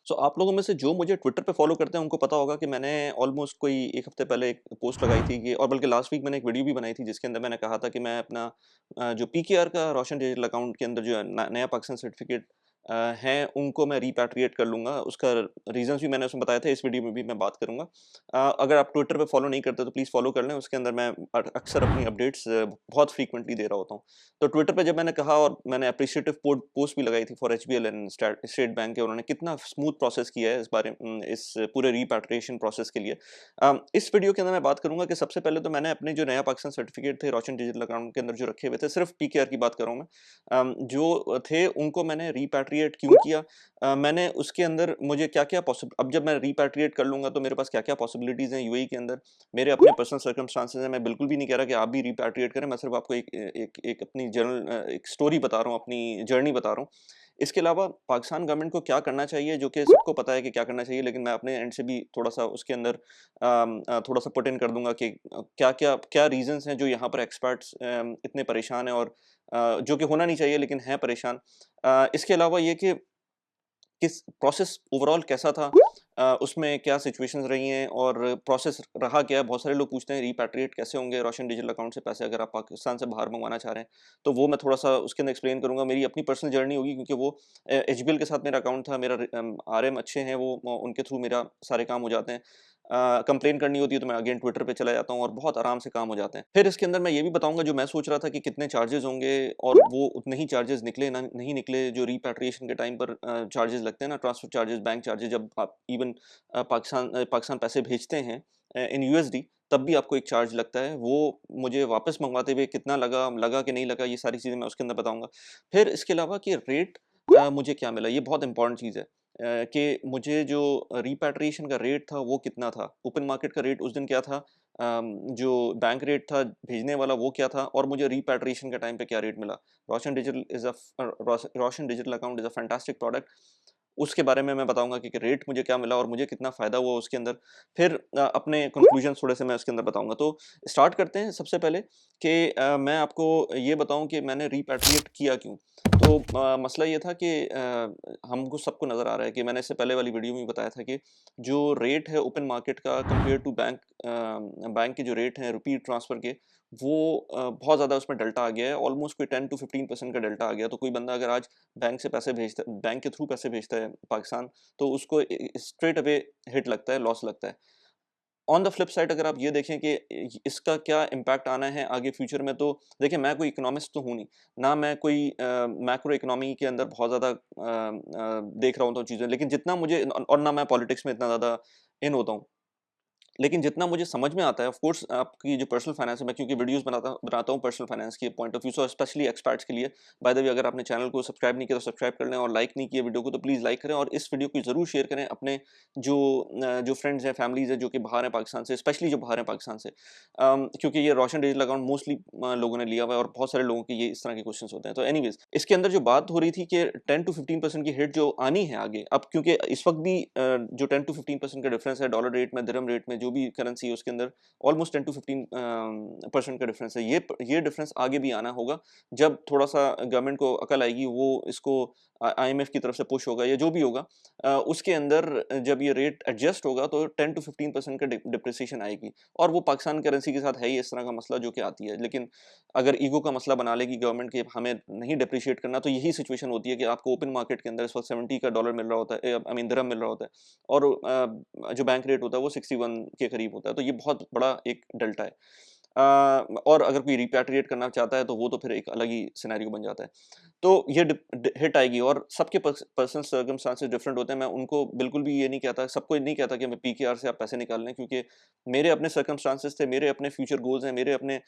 सो आप लोगों में से जो मुझे ट्विटर पे फॉलो करते हैं उनको पता होगा कि मैंने ऑलमोस्ट कोई 1 हफ्ते पहले एक पोस्ट लगाई थी कि और बल्कि लास्ट वीक मैंने एक वीडियो भी बनाई थी जिसके अंदर मैंने कहा था कि मैं अपना जो पीकेआर का रोशन डिजिटल अकाउंट के अंदर जो है नया पाकिस्तान सर्टिफिकेट है उनको मैं रिपैट्रिएट कर लूँगा। उसका रीज़न्स भी मैंने उसमें बताया था, इस वीडियो में भी मैं बात करूँगा। अगर आप ट्विटर पे फॉलो नहीं करते तो प्लीज़ फॉलो कर लें, उसके अंदर मैं अक्सर अपनी अपडेट्स बहुत फ्रीक्वेंटली दे रहा होता हूँ। तो ट्विटर पे जब मैंने कहा और मैंने एप्रिशिएटिव पोस्ट भी लगाई थी for HBL and state bank के, उन्होंने कितना स्मूथ प्रोसेस किया है इस पूरे रिपैट्रिएशन प्रोसेस के लिए। इस वीडियो के अंदर मैं बात करूंगा कि सबसे पहले तो मैंने अपने जो नया पाकिस्तान सर्टिफिकेट थे रोशन डिजिटल अकाउंट के अंदर जो रखे हुए थे, सिर्फ पीकेआर की बात कर रहा हूं मैं, जो थे उनको मैंने रिपैट्रिएट क्यों किया। मैंने उसके अंदर मुझे क्या क्या पॉसिबल, अब जब मैं रिपैट्रिएट कर लूंगा तो मेरे पास क्या क्या पॉसिबिलिटीज हैं यूएई के अंदर। मेरे अपने पर्सनल सर्कमस्टांसेस हैं, मैं बिल्कुल भी नहीं कह रहा कि आप भी रिपैट्रिएट करें, मैं सिर्फ आपको एक अपनी जर्नल एक स्टोरी बता रहा हूँ, अपनी जर्नी बता रहा हूँ। इसके अलावा पाकिस्तान गवर्नमेंट को क्या करना चाहिए, जो कि सबको पता है कि क्या करना चाहिए, लेकिन मैं अपने एंड से भी थोड़ा-सा उसके अंदर थोड़ा-सा पुट इन कर दूँगा कि क्या रीज़न्स हैं जो यहाँ पर एक्सपर्ट्स इतने परेशान हैं और जो कि होना नहीं चाहिए लेकिन हैं परेशान। इसके अलावा ये कि किस प्रोसेस ओवरऑल कैसा था, उसमें क्या सिचुएशंस रही हैं और प्रोसेस रहा क्या है। बहुत सारे लोग पूछते हैं रिपैट्रिएट कैसे होंगे रोशन डिजिटल अकाउंट से पैसे अगर आप पाकिस्तान से बाहर मंगवाना चाह रहे हैं, तो वो मैं थोड़ा-सा उसके अंदर एक्सप्लेन करूँगा। मेरी अपनी पर्सनल जर्नी होगी क्योंकि वो एचबीएल के साथ मेरा अकाउंट था, मेरा आरएम अच्छे हैं, वो उनके थ्रू मेरा सारे काम हो जाते हैं। कंप्लेन करनी होती है तो मैं अगेन ट्विटर पे चला जाता हूँ और बहुत आराम से काम हो जाते हैं। फिर इसके अंदर मैं ये भी बताऊँगा जो मैं सोच रहा था कि कितने चार्जेज़ होंगे और वो उतने ही चार्जेज़ निकले ना नहीं निकले जो रिपैट्रिएशन के टाइम पर चार्जेज़ लगते हैं ना, ट्रांसफर चार्जेज़, बैंक चार्जेज़, जब आप इवन पाकिस्तान पैसे भेजते हैं इन यूएसडी, तब भी आपको एक चार्ज लगता है। वो मुझे वापस मँगवाते हुए कितना लगा कि नहीं लगा, ये सारी चीज़ें मैं उसके अंदर बताऊँगा। फिर इसके अलावा कि रेट मुझे क्या मिला, ये बहुत इम्पोर्टेंट चीज़ है। कि मुझे जो रिपैट्रिएशन का रेट था वो कितना था, ओपन मार्केट का रेट उस दिन क्या था, जो बैंक रेट था भेजने वाला वो क्या था और मुझे रिपैट्रिएशन के टाइम पे क्या रेट मिला। Roshan digital account is a fantastic product. उसके बारे में मैं बताऊँगा कि रेट मुझे क्या मिला और मुझे कितना फ़ायदा हुआ उसके अंदर। फिर अपने कंक्लूजन्स थोड़े-से मैं उसके अंदर बताऊँगा। तो स्टार्ट करते हैं सबसे पहले कि मैं आपको ये बताऊँ कि मैंने रिपैट्रिएट किया क्यों? तो मसला ये था कि हमको सबको नज़र आ रहा है कि मैंने इससे पहले वाली वीडियो में भी बताया था कि जो रेट है ओपन मार्केट का कंपेयर टू बैंक के जो रेट हैं रुपी ट्रांसफ़र के, वो बहुत ज़्यादा उसमें डेल्टा आ गया है। ऑलमोस्ट कोई 10 टू 15% का डेल्टा आ गया। तो कोई बंदा अगर आज बैंक के थ्रू पैसे भेजता है पाकिस्तान, तो उसको स्ट्रेट अवे हिट लगता है, लॉस लगता है। ऑन द फ्लिप साइड अगर आप ये देखें कि इसका क्या इम्पैक्ट आना है आगे फ्यूचर में, तो देखिए मैं कोई इकोनॉमिस्ट तो हूँ नहीं, ना मैं कोई मैक्रो इकोनॉमी के अंदर बहुत ज़्यादा देख रहा हूँ तो चीज़ें, लेकिन जितना मुझे और ना मैं पॉलिटिक्स में इतना ज़्यादा इन होता हूँ। लेकिन जितना मुझे समझ में आता है, ऑफ कोर्स आपकी जो पर्सनल फाइनेंस है, मैं क्योंकि वीडियोस बनाता हूँ पर्सनल फाइनेंस के पॉइंट ऑफ व्यू से और स्पेशली एक्सपर्ट्स के लिए। बाय द वे अगर आपने चैनल को सब्सक्राइब नहीं किया तो सब्सक्राइब कर लें और लाइक नहीं किया वीडियो को तो प्लीज़ लाइक करें और इस वीडियो को ज़रूर शेयर करें अपने जो फ्रेंड्स हैं, फैमिलीज़ हैं जो कि बाहर हैं पाकिस्तान से, स्पेशली जो बाहर हैं पाकिस्तान से। क्योंकि ये रोशन डिजिटल अकाउंट मोस्टली लोगों ने लिया हुआ है और बहुत सारे लोगों के ये इस तरह के क्वेश्चंस होते हैं। तो एनीवेज़ इसके अंदर जो बात हो रही थी कि 10 टू 15% की हिट जो आनी है आगे, अब क्योंकि इस वक़्त भी जो 10 टू 15% का डिफरेंस है डॉलर रेट में, दिरहम रेट में, जो भी करेंसी है उसके अंदर ऑलमोस्ट 10 टू 15 परसेंट का डिफरेंस है। ये डिफरेंस आगे भी आना होगा जब थोड़ा-सा गवर्नमेंट को अकल आएगी, वो इसको आईएमएफ की तरफ से पुश होगा या जो भी होगा, उसके अंदर जब ये रेट एडजस्ट होगा तो 10 टू 15% का डिप्रिसिएशन आएगी और वो पाकिस्तान करेंसी के साथ है ही इस तरह का मसला जो कि आती है। लेकिन अगर ईगो का मसला बना लेगी गवर्नमेंट कि हमें नहीं डिप्रिशिएट करना, तो यही सिचुएशन होती है कि आपको ओपन मार्केट के अंदर इस वक़्त 70 का डॉलर मिल रहा होता है, आई मीन दिरहम मिल रहा होता है और जो बैंक रेट होता है वो 61 के करीब होता है। तो ये बहुत बड़ा एक डेल्टा है। और अगर कोई रिपैट्रिएट करना चाहता है तो वो तो फिर एक अलग ही सिनेरियो बन जाता है। तो ये हिट आएगी और सबके पर्सनल सर्कमस्टांसेस डिफरेंट होते हैं। मैं उनको बिल्कुल भी ये नहीं कहता, सबको ये नहीं कहता कि मैं पीकेआर से आप पैसे निकाल लें, क्योंकि मेरे अपने सर्कमस्टांसेस थे, मेरे अपने फ्यूचर गोल्स हैं, मेरे अपने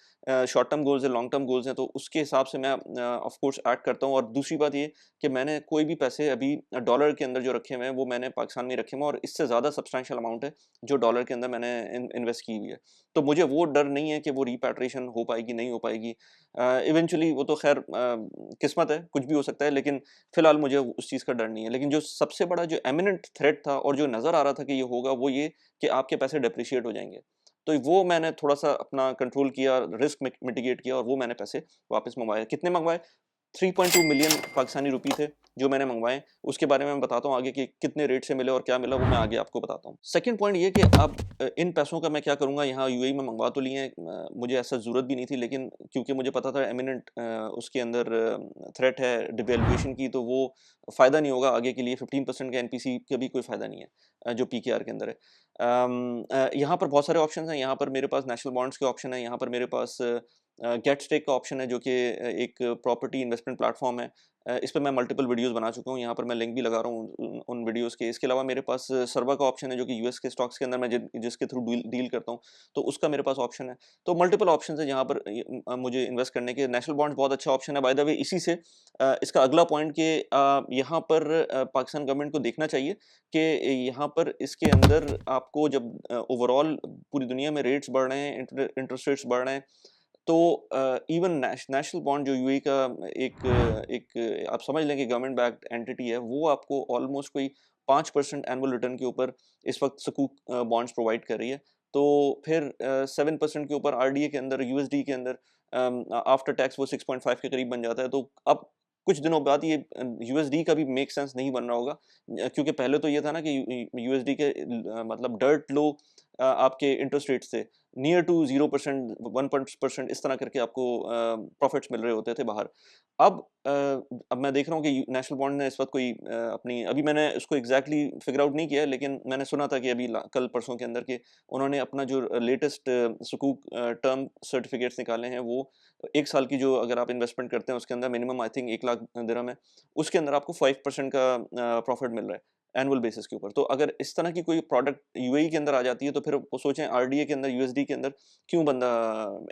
शॉर्ट टर्म गोल्स हैं, लॉन्ग टर्म गोल्स हैं, तो उसके हिसाब से मैं ऑफ कोर्स एक्ट करता हूँ। और दूसरी बात ये कि मैंने कोई भी पैसे अभी डॉलर के अंदर जो रखे हुए हैं वो मैंने पाकिस्तान में ही रखे हुए हैं और इससे ज़्यादा सब्सटैंशियल अमाउंट है जो डॉलर के अंदर मैंने इन्वेस्ट की हुई है। तो मुझे वो डर नहीं है कि वो रिपैट्रिएशन हो पाएगी, नहीं हो पाएगी। इवेंचुअली वो तो ख़ैर किस्मत है, कुछ भी हो सकता है, लेकिन फ़िलहाल मुझे उस चीज़ का डर नहीं है। लेकिन जो सबसे बड़ा जो इमिनेंट थ्रेट था और जो नज़र आ रहा था कि ये होगा, वो ये कि आपके पैसे डेप्रिशिएट हो जाएँगे। तो वो मैंने थोड़ा-सा अपना कंट्रोल किया, रिस्क मिटिगेट किया और वो मैंने पैसे वापस मँगवाए। कितने मँगवाए? 3.2 मिलियन पाकिस्तानी रुपी थे जो मैंने मंगवाए। उसके बारे में मैं बताता हूँ आगे कि कितने रेट से मिले और क्या मिला, वो मैं आगे आपको बताता हूँ। सेकंड पॉइंट ये कि अब इन पैसों का मैं क्या करूँगा, यहाँ यूएई में मंगवा तो लिए हैं, मुझे ऐसा ज़रूरत भी नहीं थी, लेकिन क्योंकि मुझे पता था इमिनेंट उसके अंदर थ्रेट है डिवैल्यूएशन की, तो वो फ़ायदा नहीं होगा आगे के लिए। 15% का एनपीसी का भी कोई फ़ायदा नहीं है जो पीकेआर के अंदर है। यहाँ पर बहुत सारे ऑप्शंस हैं। यहाँ पर मेरे पास नेशनल बॉन्ड्स के ऑप्शन है, यहाँ पर मेरे पास गेट स्टेक का ऑप्शन है जो कि एक प्रॉपर्टी इन्वेस्टमेंट प्लेटफॉर्म है। इस पे मैं मल्टीपल वीडियोस बना चुका हूँ, यहाँ पर मैं लिंक भी लगा रहा हूँ उन वीडियोस के। इसके अलावा मेरे पास सर्वा का ऑप्शन है जो कि यूएस के स्टॉक्स के अंदर मैं जिसके थ्रू डील करता हूँ, तो उसका मेरे पास ऑप्शन है। तो मल्टीपल ऑप्शन है जहाँ पर मुझे इन्वेस्ट करने के। नेशनल बॉन्ड्स बहुत अच्छा ऑप्शन है बाय द वे। इसी से इसका अगला पॉइंट कि यहाँ पर पाकिस्तान गवर्नमेंट को देखना चाहिए कि यहाँ पर इसके अंदर आपको जब ओवरऑल पूरी दुनिया में रेट्स बढ़ रहे हैं, इंटरेस्ट रेट्स बढ़ रहे हैं, तो इवन नेशनल बॉन्ड जो यूएई का एक आप समझ लें कि गवर्नमेंट बैक्ड एंटिटी है, वो आपको ऑलमोस्ट कोई 5% एनुअल रिटर्न के ऊपर इस वक्त सकूक बॉन्ड्स प्रोवाइड कर रही है। तो फिर 7% के ऊपर आरडीए के अंदर, यूएसडी के अंदर आफ्टर टैक्स वो 6.5 के करीब बन जाता है। तो अब कुछ दिनों बाद ये यूएसडी का भी मेक सेंस नहीं बन रहा होगा, क्योंकि पहले तो ये था ना कि यूएसडी के मतलब डर्ट लो आपके इंटरेस्ट रेट्स थे, नियर टू 0%, 1% इस तरह करके आपको प्रॉफिट्स मिल रहे होते थे बाहर। अब मैं देख रहा हूँ कि नेशनल बॉन्ड ने इस वक्त कोई अपनी, अभी मैंने उसको एग्जैक्टली फिगर आउट नहीं किया है, लेकिन मैंने सुना था कि अभी कल परसों के अंदर के उन्होंने अपना जो लेटेस्ट सुकूक टर्म सर्टिफिकेट्स निकाले हैं, वो 1 साल की जो अगर आप इन्वेस्टमेंट करते हैं उसके अंदर मिनिमम आई थिंक 1 लाख दिरहम है, उसके अंदर आपको 5% का प्रॉफिट मिल रहा है एनुअल बेसिस के ऊपर। तो अगर इस तरह की कोई प्रोडक्ट यूएई के अंदर आ जाती है, तो फिर वो सोचें आरडीए के अंदर, यूएसडी के अंदर क्यों बंदा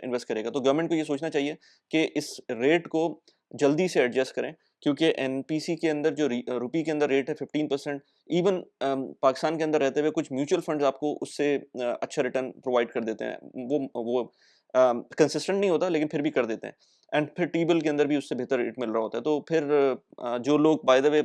इन्वेस्ट करेगा। तो गवर्नमेंट को ये सोचना चाहिए कि इस रेट को जल्दी से एडजस्ट करें, क्योंकि एनपीसी के अंदर जो रुपी के अंदर रेट है 15%, इवन पाकिस्तान के अंदर रहते हुए कुछ म्यूचुअल फंड्स आपको उससे अच्छा रिटर्न प्रोवाइड कर देते हैं। वो कंसिस्टेंट नहीं होता, लेकिन फिर भी कर देते हैं। एंड फिर टी बिल के अंदर भी उससे बेहतर रेट मिल रहा होता है। तो फिर जो लोग बाय द वे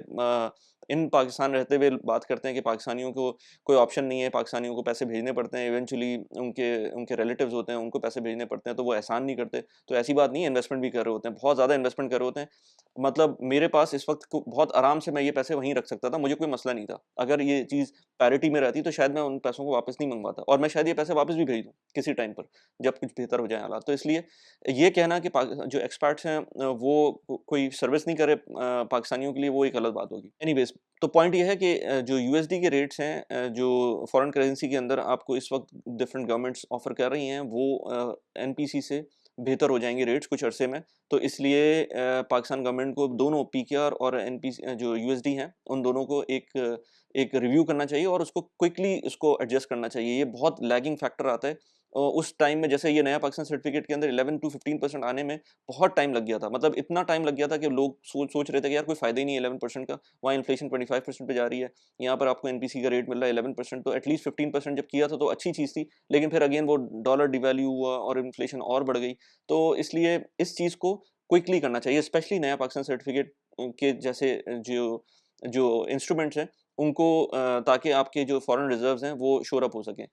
इन पाकिस्तान रहते हुए बात करते हैं कि पाकिस्तानियों को कोई ऑप्शन नहीं है, पाकिस्तानियों को पैसे भेजने पड़ते हैं, इवेंचुअली उनके उनके रिलेटिव्स होते हैं, उनको पैसे भेजने पड़ते हैं, तो वो एहसान नहीं करते। तो ऐसी बात नहीं है, इन्वेस्टमेंट भी कर रहे होते हैं, बहुत ज़्यादा इन्वेस्टमेंट कर रहे होते हैं। मतलब मेरे पास इस वक्त बहुत आराम से मैं ये पैसे वहीं रख सकता था, मुझे कोई मसला नहीं था। अगर ये चीज़ पैरिटी में रहती तो शायद मैं उन पैसों को वापस नहीं मंगवाता, और मैं शायद ये पैसे वापस भी भेज दूँ किसी टाइम पर, जब कुछ बेहतर हो जाए हालात। तो इसलिए ये कहना कि जो एक्सपर्ट्स हैं वो कोई सर्विस नहीं करे पाकिस्तानियों के लिए, वो एक गलत बात होगी। एनीवेज़, तो पॉइंट ये है कि जो यूएसडी के रेट्स हैं, जो फॉरेन करेंसी के अंदर आपको इस वक्त डिफरेंट गवर्नमेंट्स ऑफर कर रही हैं, वो एनपीसी से बेहतर हो जाएंगे रेट्स कुछ अरसे में। तो इसलिए पाकिस्तान गवर्नमेंट को दोनों पीकेआर और एनपीसी जो यूएसडी हैं, उन दोनों को एक रिव्यू करना चाहिए और उसको क्विकली उसको एडजस्ट करना चाहिए। ये बहुत लैगिंग फैक्टर आता है उस टाइम में। जैसे ये नया पाकिस्तान सर्टिफिकेट के अंदर 11 टू 15% आने में बहुत टाइम लग गया था। मतलब इतना टाइम लग गया था कि लोग सोच रहे थे कि यार कोई फ़ायदा ही नहीं है 11% का, वहाँ इन्फ्लेशन 25% पे जा रही है, यहाँ पर आपको एनपीसी का रेट मिल रहा है 11%, तो एटलीस्ट 15% जब किया था तो अच्छी चीज़ थी। लेकिन फिर अगेन वो डॉलर डिवैल्यू हुआ और इन्फ्लेशन और बढ़ गई। तो इसलिए इस चीज़ को क्विकली करना चाहिए, स्पेशली नया पाकिस्तान सर्टिफिकेट के जैसे जो जो इंस्ट्रूमेंट्स हैं उनको, ताकि आपके जो फॉरेन रिजर्व्स हैं वो शोर अप हो सकें।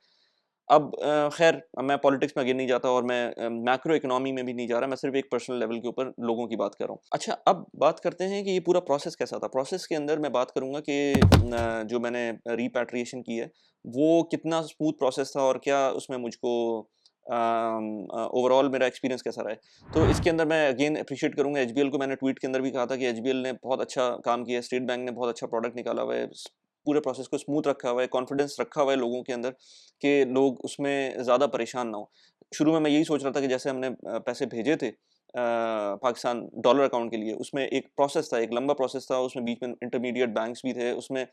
अब खैर मैं पॉलिटिक्स में आगे नहीं जाता और मैं मैक्रो इकोनॉमी में भी नहीं जा रहा, मैं सिर्फ एक पर्सनल लेवल के ऊपर लोगों की बात कर रहा हूँ। अच्छा, अब बात करते हैं कि ये पूरा प्रोसेस कैसा था। प्रोसेस के अंदर मैं बात करूँगा कि जो मैंने रिपैट्रिएशन की है, वो कितना स्मूथ प्रोसेस था और क्या उसमें मुझको ओवरऑल मेरा एक्सपीरियंस कैसा रहा है। तो इसके अंदर मैं अगेन अप्रिशिएट करूँगा एचबीएल को। मैंने ट्वीट के अंदर भी कहा था कि एचबीएल ने बहुत अच्छा काम किया है, स्टेट बैंक ने बहुत अच्छा प्रोडक्ट निकाला हुआ है, पूरे प्रोसेस को स्मूथ रखा हुआ है, कॉन्फिडेंस रखा हुआ है लोगों के अंदर कि लोग उसमें ज़्यादा परेशान ना हो। शुरू में मैं यही सोच रहा था कि जैसे हमने पैसे भेजे थे पाकिस्तान डॉलर अकाउंट के लिए, उसमें एक प्रोसेस था, एक लंबा प्रोसेस था, उसमें बीच में इंटरमीडिएट बैंक्स भी थे, उसमें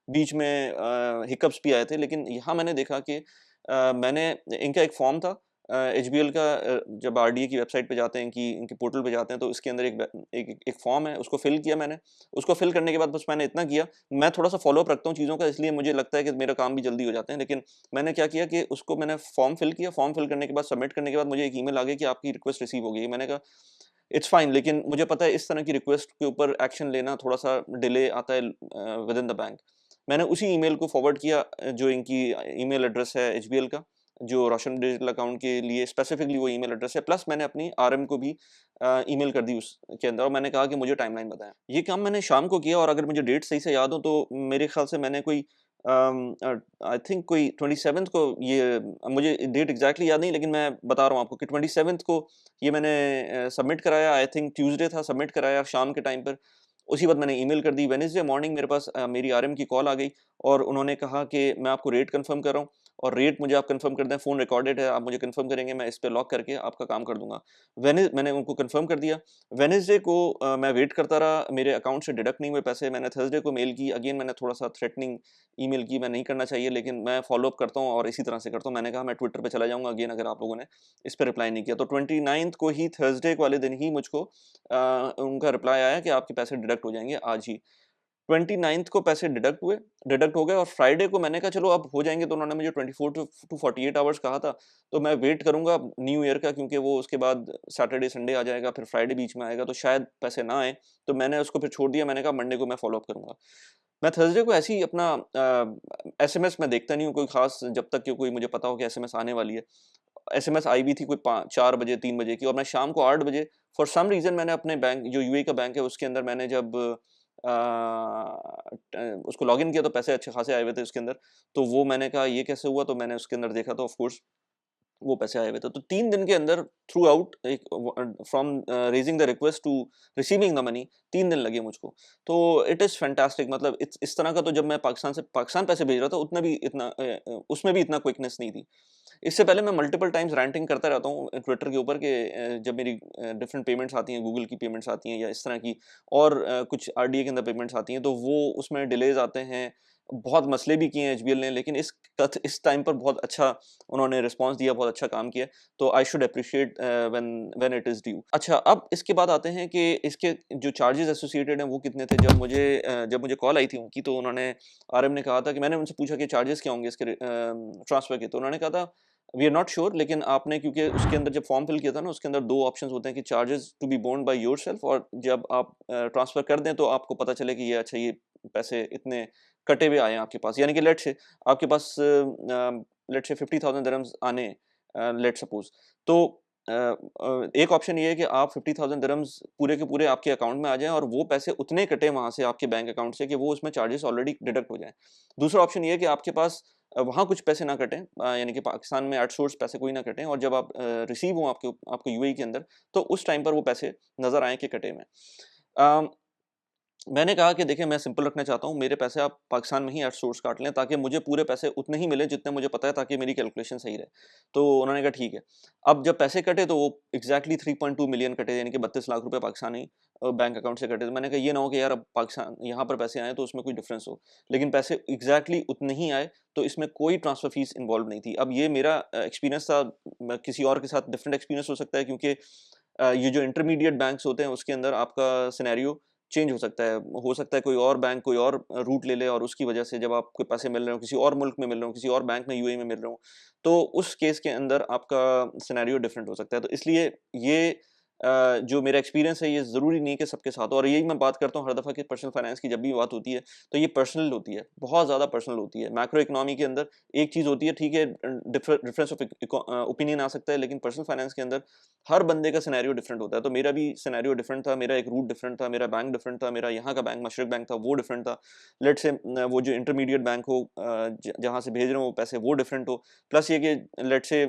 बीच में हिकअप्स भी आए थे। लेकिन यहाँ मैंने देखा कि मैंने इनका एक फॉर्म था एचबीएल का, जब आरडीए की वेबसाइट पे जाते हैं, कि इनके पोर्टल पे जाते हैं, तो इसके अंदर एक फॉर्म है, उसको फिल किया मैंने। उसको फिल करने के बाद बस मैंने इतना किया, मैं थोड़ा सा फॉलो अप रखता हूँ चीज़ों का, इसलिए मुझे लगता है कि मेरा काम भी जल्दी हो जाते हैं। लेकिन मैंने क्या किया कि उसको मैंने फॉर्म फिल किया, फॉर्म फिल करने के बाद सबमिट करने के बाद मुझे एक ईमेल आ गई कि आपकी रिक्वेस्ट रिसीव हो गई है। मैंने कहा इट्स फाइन, लेकिन मुझे पता है इस तरह की रिक्वेस्ट के ऊपर एक्शन लेना थोड़ा सा डिले आता है विद इन द बैंक। मैंने उसी ईमेल को फॉरवर्ड किया जो इनकी ईमेल एड्रेस है एचबीएल का, जो रोशन डिजिटल अकाउंट के लिए स्पेसिफिकली वो ईमेल एड्रेस है, प्लस मैंने अपनी आरएम को भी ईमेल कर दी उसके अंदर और मैंने कहा कि मुझे टाइमलाइन बताएं। ये काम मैंने शाम को किया और अगर मुझे डेट सही से याद हो तो मेरे ख्याल से मैंने कोई आई थिंक कोई 27th को, ये मुझे डेट एग्जैक्टली याद नहीं, लेकिन मैं बता रहा हूँ आपको कि 27th को ये मैंने सबमिट कराया। आई थिंक ट्यूसडे था, सबमिट कराया शाम के टाइम पर। उसी वक्त मैंने ईमेल कर दी। वेडनेसडे मॉर्निंग मेरे पास मेरी आरएम की कॉल आ गई और उन्होंने कहा कि मैं आपको रेट कंफर्म कर रहा हूँ और रेट मुझे आप कंफर्म कर दें, फ़ोन रिकॉर्डेड है, आप मुझे कंफर्म करेंगे, मैं इस पे लॉक करके आपका काम कर दूंगा। मैंने उनको कंफर्म कर दिया। वेडनेसडे को मैं वेट करता रहा, मेरे अकाउंट से डिडक्ट नहीं हुए पैसे। मैंने थर्सडे को मेल की, अगेन मैंने थोड़ा सा थ्रेटनिंग ईमेल की, मैं नहीं करना चाहिए लेकिन मैं फॉलो अप करता हूँ और इसी तरह से करता हूँ। मैंने कहा मैं ट्विटर पे चला जाऊंगा अगेन अगर आप लोगों ने इस पर रिप्लाई नहीं किया। तो 29th को ही, थर्सडे वाले दिन ही मुझको उनका रिप्लाई आया कि आपके पैसे डिडक्ट हो जाएंगे आज ही। 29th को पैसे डिडक्ट हो गए और फ्राइडे को मैंने कहा चलो अब हो जाएंगे, तो उन्होंने मुझे 24 टू 48 आवर्स कहा था। तो मैं वेट करूंगा न्यू ईयर का, क्योंकि वो उसके बाद सैटरडे संडे आ जाएगा, फिर फ्राइडे बीच में आएगा, तो शायद पैसे ना आए। तो मैंने उसको फिर छोड़ दिया। मैंने कहा मंडे को मैं फॉलो अप करूंगा। मैं थर्सडे को ऐसे ही अपना एसएमएस मैं देखता नहीं हूँ कोई खास, जब तक कि कोई मुझे पता हो कि एसएमएस आने वाली है। एसएमएस आई भी थी कोई 4 बजे 3 बजे की, और मैं शाम को 8 बजे फॉर सम रीज़न मैंने अपने बैंक, जो यूएई का बैंक है उसके अंदर, मैंने जब उसको लॉगिन किया तो पैसे अच्छे खासे आए हुए थे उसके अंदर। तो वो मैंने कहा ये कैसे हुआ, तो मैंने उसके अंदर देखा तो ऑफ कोर्स वो पैसे आए हुए थे। तो 3 दिन के अंदर थ्रू आउट, एक from raising the request to receiving the money 3 दिन लगे मुझको। तो इट इज़ फैंटास्टिक। मतलब इस तरह का तो जब मैं पाकिस्तान पैसे भेज रहा था उतना भी इतना उसमें भी इतना क्विकनेस नहीं थी। इससे पहले मैं मल्टीपल टाइम्स रैंटिंग करता रहता हूँ ट्विटर के ऊपर कि जब मेरी डिफरेंट पेमेंट्स आती हैं, गूगल की पेमेंट्स आती हैं या इस तरह की, और कुछ आरडीए के अंदर पेमेंट्स आती हैं, तो वो उसमें डिलेज आते हैं। बहुत मसले भी किए हैं एचबीएल ने, लेकिन इस टाइम पर बहुत अच्छा उन्होंने रिस्पांस दिया, बहुत अच्छा काम किया। तो I should appreciate when when it is due. अच्छा, अब इसके बाद आते हैं कि इसके जो चार्जेस एसोसिएटेड हैं वो कितने थे। जब मुझे कॉल आई थी उनकी, तो उन्होंने, आरएम ने कहा था कि, मैंने उनसे पूछा कि चार्जेस क्या होंगे इसके ट्रांसफ़र के, तो उन्होंने कहा था वी आर नॉट श्योर, लेकिन आपने, क्योंकि उसके अंदर जब फॉर्म फिल किया था ना, उसके अंदर 2 ऑप्शंस होते हैं कि charges to be borne by yourself, और जब आप ट्रांसफ़र कर दें तो आपको पता चले कि ये अच्छा, ये पैसे इतने कटे हुए आए हैं आपके पास। यानी कि लेट्स से आपके पास लेट्स से 50,000 दिरहम्स आने, लेट्स सपोज़। तो एक ऑप्शन ये है कि आप 50,000 दिरहम्स पूरे के पूरे आपके अकाउंट में आ जाएँ और वो पैसे उतने कटें वहाँ से आपके बैंक अकाउंट से कि वो उसमें चार्जेस ऑलरेडी डिडक्ट हो जाएँ। दूसरा ऑप्शन ये है कि आपके पास वहाँ कुछ पैसे ना कटें, यानी कि पाकिस्तान में एट सोर्स पैसे कोई ना कटें, और जब आप रिसीव हों आपको यूएई के अंदर, तो उस टाइम पर वो पैसे नज़र आएँ कि कटे हुए हैं। मैंने कहा कि देखिए मैं सिंपल रखना चाहता हूँ, मेरे पैसे आप पाकिस्तान में ही एट सोर्स काट लें, ताकि मुझे पूरे पैसे उतने ही मिलें जितने मुझे पता है, ताकि मेरी कैलकुलेशन सही रहे। तो उन्होंने कहा ठीक है। अब जब पैसे कटे तो वो एग्ज़ैक्टली 3.2 मिलियन कटे, यानी कि 32 लाख रुपए पाकिस्तानी बैंक अकाउंट से कटे। तो मैंने कहा ये ना हो कि यार अब पाकिस्तान यहाँ पर पैसे आएँ तो उसमें कोई डिफरेंस हो। लेकिन पैसे एग्ज़ैक्टली उतने ही आए, तो इसमें कोई ट्रांसफर फीस इन्वॉल्व नहीं थी। अब ये मेरा एक्सपीरियंस था, किसी और के साथ डिफरेंट एक्सपीरियंस हो सकता है, क्योंकि ये जो इंटरमीडिएट बैंक्स होते हैं उसके अंदर आपका सिनेरियो चेंज हो सकता है। हो सकता है कोई और बैंक कोई और रूट ले ले, और उसकी वजह से जब आपको पैसे मिल रहे हो किसी और मुल्क में मिल रहे हो, किसी और बैंक में यूएई में मिल रहे हो, तो उस केस के अंदर आपका सिनेरियो डिफरेंट हो सकता है। तो इसलिए ये जो मेरा एक्सपीरियंस है, ये ज़रूरी नहीं कि सबके साथ हो, और यही मैं बात करता हूँ हर दफ़ा कि पर्सनल फाइनेंस की जब भी बात होती है, तो ये पर्सनल होती है, बहुत ज़्यादा पर्सनल होती है। मैक्रो इकोनॉमी के अंदर एक चीज़ होती है, ठीक है, डिफरेंस ऑफ ओपिनियन आ सकता है, लेकिन पर्सनल फाइनेंस के अंदर हर बंदे का सिनेरियो डिफरेंट होता है। तो मेरा भी सिनेरियो डिफरेंट था, मेरा एक रूट डिफरेंट था, मेरा बैंक डिफरेंट था, मेरा यहाँ का बैंक मशरक बैंक था वो डिफरेंट था। लेट्स से वो जो इंटरमीडिएट बैंक हो, जहाँ से भेज रहे हो वो पैसे वो डिफरेंट हो, प्लस ये कि लेट्स से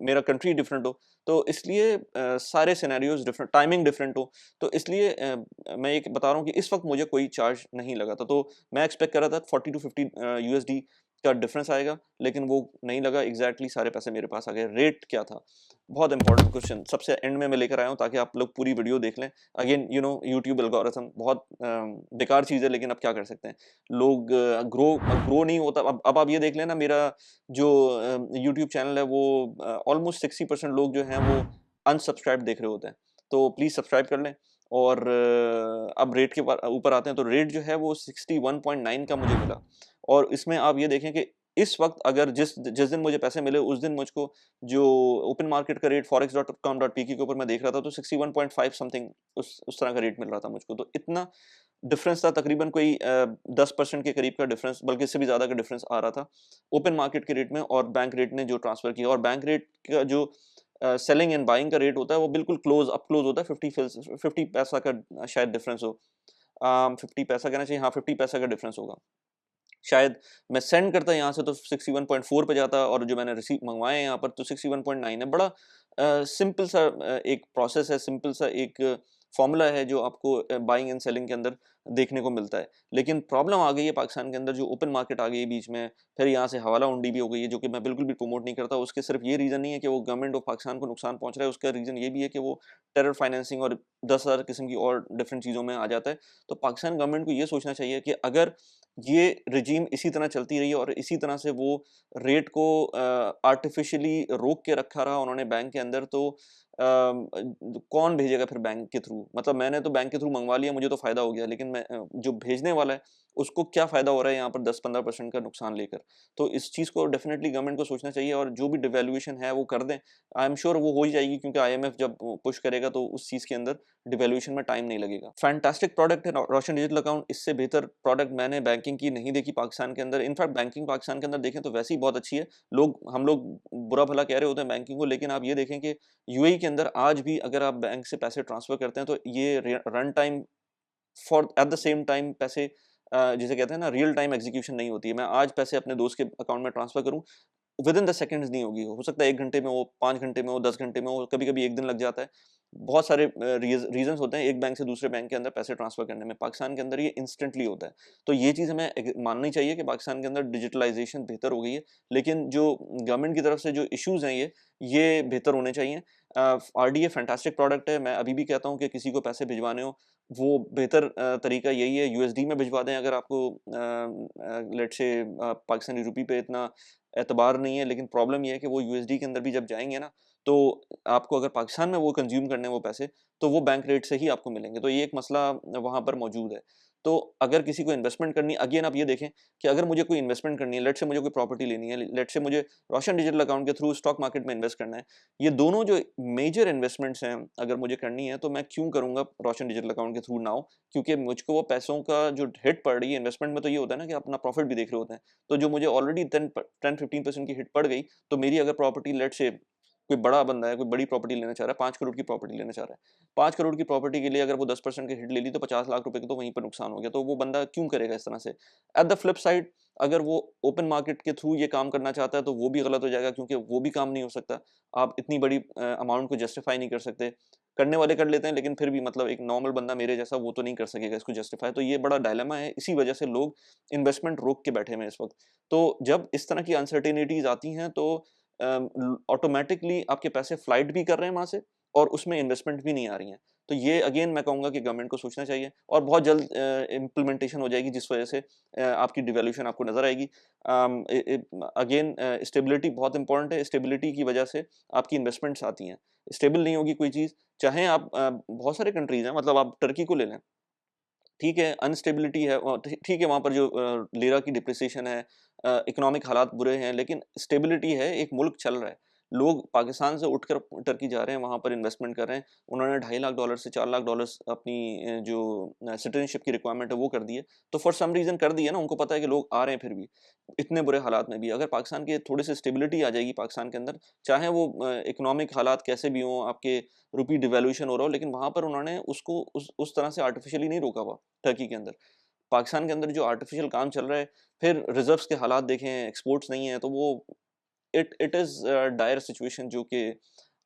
मेरा कंट्री डिफरेंट हो। तो इसलिए सारे सिनेरियोज डिफरेंट, टाइमिंग डिफरेंट हो, तो इसलिए मैं ये बता रहा हूँ कि इस वक्त मुझे कोई चार्ज नहीं लगा था। तो मैं एक्सपेक्ट कर रहा था 40 टू 50 यूएसडी का डिफरेंस आएगा, लेकिन वो नहीं लगा। एग्जैक्टली सारे पैसे मेरे पास आ गए। रेट क्या था, बहुत इंपॉर्टेंट क्वेश्चन, सबसे एंड में मैं लेकर आया हूँ ताकि आप लोग पूरी वीडियो देख लें। Again you know, YouTube algorithm बहुत बेकार चीज़ है, लेकिन अब क्या कर सकते हैं, लोग ग्रो नहीं होता। अब आप ये देख लेना, मेरा जो यूट्यूब चैनल है वो ऑलमोस्ट 60% लोग जो हैं वो अनसब्सक्राइब देख रहे होते हैं। तो प्लीज़ सब्सक्राइब कर लें। और अब रेट के ऊपर आते हैं, तो रेट जो है वो 61.9 का मुझे मिला। और इसमें आप ये देखें कि इस वक्त अगर जिस जिस दिन मुझे पैसे मिले उस दिन मुझको जो ओपन मार्केट का रेट forex.com.pk के ऊपर मैं देख रहा था, तो 61.5 समथिंग उस तरह का रेट मिल रहा था मुझको। तो इतना डिफरेंस था तकरीबन कोई 10% के करीब का डिफरेंस, बल्कि इससे भी ज़्यादा का डिफरेंस आ रहा था ओपन मार्केट के रेट में और बैंक रेट ने जो ट्रांसफ़र किया। और बैंक रेट का जो सेलिंग एंड बाइंग का रेट होता है वो बिल्कुल क्लोज़ होता है, 50 पैसा का शायद डिफरेंस हो। 50 पैसा कहना चाहिए, हाँ 50 पैसा का डिफरेंस होगा। शायद मैं सेंड करता यहाँ से तो 61.4 पे जाता और जो मैंने रिसीव मँगवाए हैं यहाँ पर तो 61.9 है। बड़ा सिंपल सा एक प्रोसेस है, सिंपल सा एक फ़ॉर्मूला है जो आपको बाइंग एंड सेलिंग के अंदर देखने को मिलता है। लेकिन प्रॉब्लम आ गई है पाकिस्तान के अंदर, जो ओपन मार्केट आ गई है बीच में, फिर यहाँ से हवाला हुंडी भी हो गई है, जो कि मैं बिल्कुल भी प्रमोट नहीं करता। उसके सिर्फ़ ये रीज़न नहीं है कि वो गवर्नमेंट ऑफ पाकिस्तान को नुकसान पहुँच रहा है, उसका रीज़न ये भी है कि वो टेरर फाइनेंसिंग और 10,000 किस्म की और डिफरेंट चीज़ों में आ जाता है। तो पाकिस्तान गवर्नमेंट को ये सोचना चाहिए कि अगर ये रिजीम इसी तरह चलती रही और इसी तरह से वो रेट को आर्टिफिशियली रोक के रखा रहा उन्होंने बैंक के अंदर, तो कौन भेजेगा फिर बैंक के थ्रू? मतलब मैंने तो बैंक के थ्रू मंगवा लिया, मुझे तो फ़ायदा हो गया, लेकिन जो भेजने वाला है उसको क्या फ़ायदा हो रहा है यहाँ पर 10-15% का नुकसान लेकर? तो इस चीज़ को डेफ़िनेटली गवर्नमेंट को सोचना चाहिए और जो भी डिवैल्यूएशन है वो कर दें। आई एम श्योर वो हो ही जाएगी, क्योंकि आईएमएफ जब पुश करेगा तो उस चीज़ के अंदर डिवैल्यूएशन में टाइम नहीं लगेगा। फैंटास्टिक प्रोडक्ट है रोशन डिजिटल अकाउंट, इससे बेहतर प्रोडक्ट मैंने बैंकिंग की नहीं देखी पाकिस्तान के अंदर। इनफैक्ट बैंकिंग पाकिस्तान के अंदर देखें तो वैसे ही बहुत अच्छी है। हम लोग बुरा-भला कह रहे होते हैं बैंकिंग को, लेकिन आप ये देखें कि यूएई के अंदर आज भी अगर आप बैंक से पैसे ट्रांसफ़र करते हैं तो ये रे run time for at the same time पैसे जिसे कहते हैं ना रियल टाइम एग्ज़ीक्यूशन नहीं होती है। मैं आज पैसे अपने दोस्त के अकाउंट में ट्रांसफ़र करूँ, विदिन द सेकंड्स नहीं होगी। हो सकता है 1 घंटे में हो, 5 घंटे में हो, 10 घंटे में हो, कभी-कभी 1 दिन लग जाता है। बहुत सारे रीज़न्स होते हैं एक बैंक से दूसरे बैंक के अंदर पैसे ट्रांसफ़र करने में। पाकिस्तान के अंदर ये इंस्टेंटली होता है। तो ये चीज़ हमें माननी चाहिए कि पाकिस्तान के अंदर डिजिटलाइज़ेशन बेहतर हो गई है। लेकिन जो गवर्नमेंट की तरफ से जो इश्यूज़ हैं ये बेहतर होने चाहिए। आरडीए फैंटास्टिक प्रोडक्ट है। मैं अभी भी कहता हूँ कि किसी को पैसे भिजवाने हो, वो बेहतर तरीका यही है, यूएसडी में भिजवा दें अगर आपको लेट्स से पाकिस्तानी रुपए पे इतना एतबार नहीं है। लेकिन प्रॉब्लम ये है कि वो यूएसडी के अंदर भी जब जाएँगे ना, तो आपको अगर पाकिस्तान में वो कंज़्यूम करने हैं वो पैसे, तो वो बैंक रेट से ही आपको मिलेंगे। तो ये एक मसला वहाँ पर मौजूद है। तो अगर किसी को इन्वेस्टमेंट करनी, अगेन आप ये देखें कि अगर मुझे कोई इन्वेस्टमेंट करनी है, लेट्स से मुझे कोई प्रॉपर्टी लेनी है, लेट्स से मुझे रोशन डिजिटल अकाउंट के थ्रू स्टॉक मार्केट में इन्वेस्ट करना है। ये दोनों जो मेजर इन्वेस्टमेंट्स हैं, अगर मुझे करनी है, तो मैं क्यों करूँगा रोशन डिजिटल अकाउंट के थ्रू नाउ? क्योंकि मुझको वो पैसों का जो हिट पड़ रही है इन्वेस्टमेंट में, तो ये होता है ना कि अपना प्रॉफिट भी देख रहे होते हैं। तो जो मुझे ऑलरेडी 10-15% की हिट पड़ गई, तो मेरी अगर प्रॉपर्टी लेट्स से कोई बड़ा बंदा है, कोई बड़ी प्रॉपर्टी लेना चाह रहा है, 5 करोड़ की प्रॉपर्टी लेना चाह रहा है। 5 करोड़ की प्रॉपर्टी के लिए अगर वो 10% की हिट ले ली तो 50 लाख रुपए का तो वहीं पर नुकसान हो गया। तो वो बंदा क्यों करेगा इस तरह से? एट द फ्लिप साइड, अगर वो ओपन मार्केट के थ्रू ये काम करना चाहता है तो वो भी गलत हो जाएगा, क्योंकि वो भी काम नहीं हो सकता। आप इतनी बड़ी अमाउंट को जस्टिफाई नहीं कर सकते। करने वाले कर लेते हैं, लेकिन फिर भी मतलब एक नॉर्मल बंदा मेरे जैसा वो तो नहीं कर सकेगा इसको जस्टिफाई। तो ये बड़ा डायलेमा है, इसी वजह से लोग इन्वेस्टमेंट रोक के बैठे हुए हैं इस वक़्त। तो जब इस तरह की अनसर्टेनिटीज़ आती हैं तो ऑटोमेटिकली आपके पैसे फ्लाइट भी कर रहे हैं वहाँ से और उसमें इन्वेस्टमेंट भी नहीं आ रही हैं। तो ये अगेन मैं कहूँगा कि गवर्नमेंट को सोचना चाहिए और बहुत जल्द इम्प्लीमेंटेशन हो जाएगी, जिस वजह से आपकी डिवैल्यूएशन आपको नज़र आएगी। अगेन स्टेबिलिटी बहुत इंपॉर्टेंट है, स्टेबिलिटी की वजह से आपकी इन्वेस्टमेंट्स आती हैं। स्टेबल नहीं होगी कोई चीज़, चाहे आप बहुत सारे कंट्रीज़ हैं, मतलब आप टर्की को ले लें। ठीक है, अनस्टेबिलिटी है, ठीक है, वहाँ पर जो लिरा की डिप्रिसिएशन है, इकोनॉमिक हालात बुरे हैं, लेकिन स्टेबिलिटी है, एक मुल्क चल रहा है। लोग पाकिस्तान से उठकर टर्की जा रहे हैं, वहाँ पर इन्वेस्टमेंट कर रहे हैं। उन्होंने $2.5 लाख से $4 लाख अपनी जो सिटीज़नशिप की रिक्वायरमेंट है वो कर दी है। तो फॉर सम रीज़न कर दी है ना, उनको पता है कि लोग आ रहे हैं फिर भी, इतने बुरे हालात में भी। अगर पाकिस्तान के थोड़े से स्टेबिलिटी आ जाएगी पाकिस्तान के अंदर, चाहे वो इकोनॉमिक हालात कैसे भी हों, आपके रुपी डिवैल्यूएशन हो रहा हो, लेकिन वहाँ पर उन्होंने उसको उस तरह से आर्टिफिशियली नहीं रोका हुआ, टर्की के अंदर। पाकिस्तान के अंदर जो आर्टिफिशियल काम चल रहा है, फिर रिज़र्व्स के हालात देखें, एक्सपोर्ट्स नहीं है, तो वो it it is dire situation, जो कि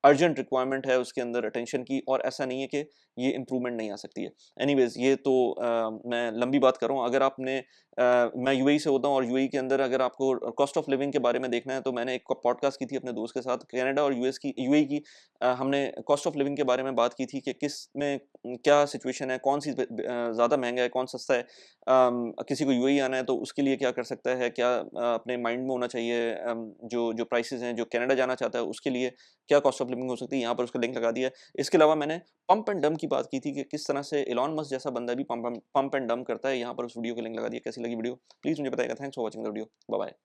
अर्जेंट रिक्वायरमेंट है उसके अंदर अटेंशन की, और ऐसा नहीं है कि ये इम्प्रूवमेंट नहीं आ सकती है। एनीवेज़ ये तो मैं लंबी बात कर रहा हूँ। अगर आपने मैं यूएई से होता हूँ और यूएई के अंदर अगर आपको कॉस्ट ऑफ लिविंग के बारे में देखना है, तो मैंने एक पॉडकास्ट की थी अपने दोस्त के साथ, कनाडा और यूएई की हमने कॉस्ट ऑफ लिविंग के बारे में बात की थी कि किस में क्या सिचुएशन है, कौन सी ज़्यादा महँगा है, कौन सस्ता है। किसी को यूएई आना है तो उसके लिए क्या कर सकता है, क्या अपने माइंड में होना चाहिए, जो जो प्राइसेज़ हैं, जो कनाडा जाना चाहता है उसके लिए क्या कॉस्ट ऑफ लिविंग हो सकती है, यहाँ पर उसका लिंक लगा दिया है। इसके अलावा मैंने पंप एंड डंप की बात की थी कि किस तरह से इलॉन मस्क जैसा बंदा भी पंप एंड डंप करता है, यहाँ पर उस वीडियो का लिंक लगा दिया। कैसी लगी वीडियो? प्लीज़ मुझे बताइएगा। Thanks for watching the video. Bye bye.